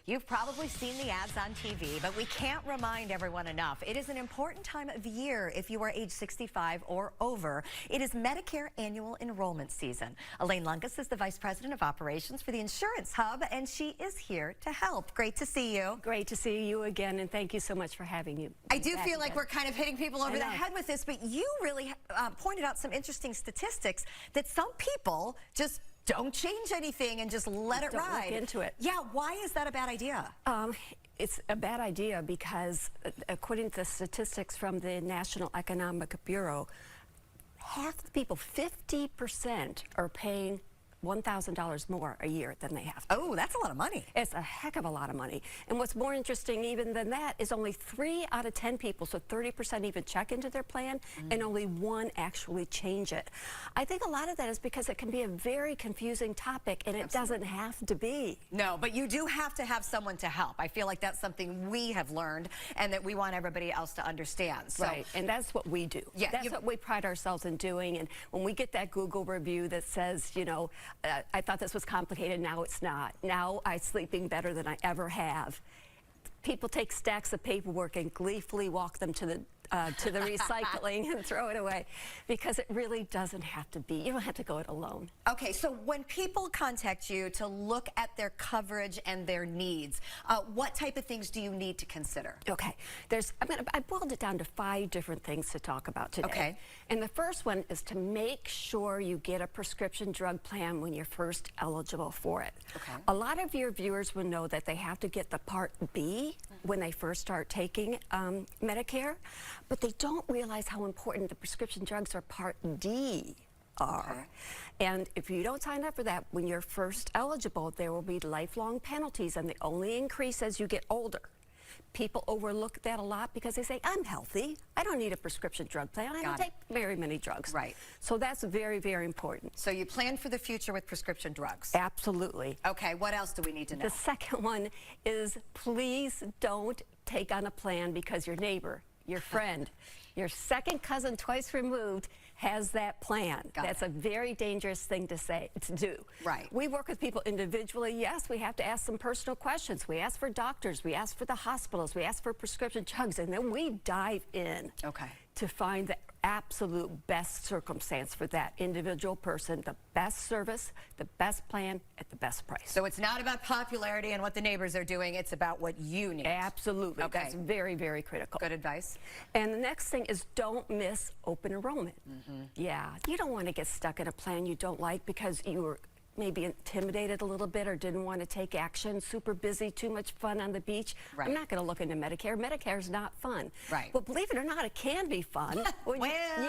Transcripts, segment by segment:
You've probably seen the ads on TV, but we can't remind everyone enough. It is an important time of year if you are age 65 or over. It is Medicare annual enrollment season. Elaine is the Vice President of Operations for the Insurance Hub, and she is here to help. Great to see you. Great to see you again, and thank you so much for having me. I do feel like we're kind of hitting people over the head with this, but you really pointed out some interesting statistics that some people just don't change anything and just let it ride. Look into it. Yeah, why is that a bad idea? It's a bad idea because according to the statistics from the National Economic Bureau, half the people, 50%, are paying $1,000 more a year than they have to. Oh, that's a lot of money. It's a heck of a lot of money. And what's more interesting even than that is only 3 out of 10 people, so 30% even check into their plan, and only 1 actually change it. I think a lot of that is because it can be a very confusing topic, and it doesn't have to be. No, but you do have to have someone to help. I feel like that's something we have learned and that we want everybody else to understand. So, right, and that's what we do. Yeah, that's what we pride ourselves in doing. And when we get that Google review that says, you know, I thought this was complicated, now it's not. Now I'm sleeping better than I ever have. People take stacks of paperwork and gleefully walk them to the recycling and throw it away, because it really doesn't have to be. You don't have to go it alone. Okay, so when people contact you to look at their coverage and their needs, what type of things do you need to consider? Okay, I boiled it down to 5 different things to talk about today. Okay. And the first one is to make sure you get a prescription drug plan when you're first eligible for it. Okay. A lot of your viewers will know that they have to get the Part B when they first start taking Medicare, but they don't realize how important the prescription drugs are Part D are. Okay. And if you don't sign up for that when you're first eligible, there will be lifelong penalties, and they only increase as you get older. People overlook that a lot because they say, I'm healthy, I don't need a prescription drug plan, I don't take very many drugs. Right. So that's very, very important. So you plan for the future with prescription drugs? Absolutely. Okay, what else do we need to know? The second one is, please don't take on a plan because your neighbor, your friend, your second cousin twice removed has that plan. That's a very dangerous thing to do. Right. We work with people individually. Yes, we have to ask some personal questions. We ask for doctors, we ask for the hospitals, we ask for prescription drugs, and then we dive in to find the absolute best circumstance for that individual person, the best service, the best plan at the best price. So it's not about popularity and what the neighbors are doing, it's about what you need. Absolutely. Okay. That's very, very critical. Good advice. And the next thing is, don't miss open enrollment. Yeah, you don't want to get stuck in a plan you don't like because you were maybe intimidated a little bit or didn't want to take action, super busy, too much fun on the beach. Right. I'm not going to look into Medicare. Medicare is not fun. Right. Well, believe it or not, it can be fun. Well, yeah,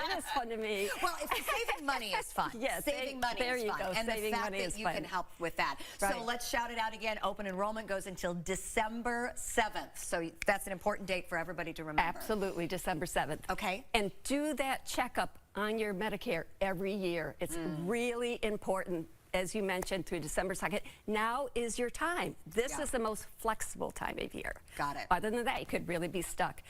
it is fun to me. Well, if saving money is fun. Yes, saving money there is you fun. go. And Saving the fact money that is you fun. can help with that. Right. So let's shout it out again. Open enrollment goes until December 7th. So that's an important date for everybody to remember. Absolutely, December 7th. Okay. And do that checkup on your Medicare every year. It's really important. As you mentioned, through December 2nd, now is your time. This is the most flexible time of year. Got it. Other than that, you could really be stuck.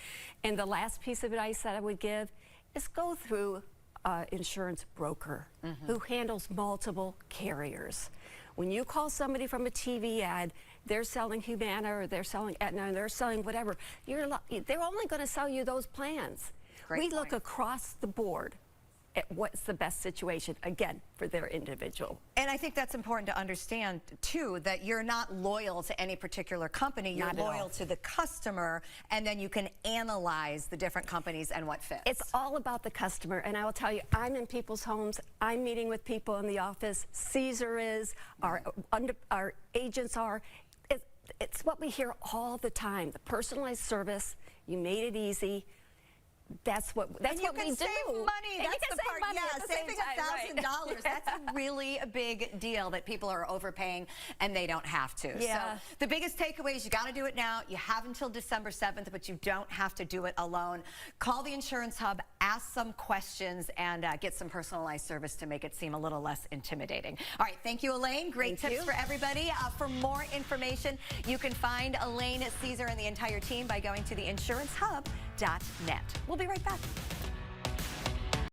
And the last piece of advice that I would give is go through an insurance broker who handles multiple carriers. When you call somebody from a TV ad, they're selling Humana or they're selling Aetna or they're selling whatever, they're only going to sell you those plans. We look across the board at what's the best situation, again, for their individual. And I think that's important to understand, too, that you're not loyal to any particular company. You're loyal to the customer, and then you can analyze the different companies and what fits. It's all about the customer, and I will tell you, I'm in people's homes, I'm meeting with people in the office, Caesar is, our agents are. It's what we hear all the time, the personalized service, you made it easy. That's what we do. Save money. That's the part. Yeah, saving $1,000. That's a really a big deal that people are overpaying and they don't have to. Yeah. So the biggest takeaway is you got to do it now. You have until December 7th, but you don't have to do it alone. Call the Insurance Hub, ask some questions, and get some personalized service to make it seem a little less intimidating. All right, thank you, Elaine. Great tips for everybody. For more information, you can find Elaine, Caesar, and the entire team by going to theinsurancehub.net. We'll be right back.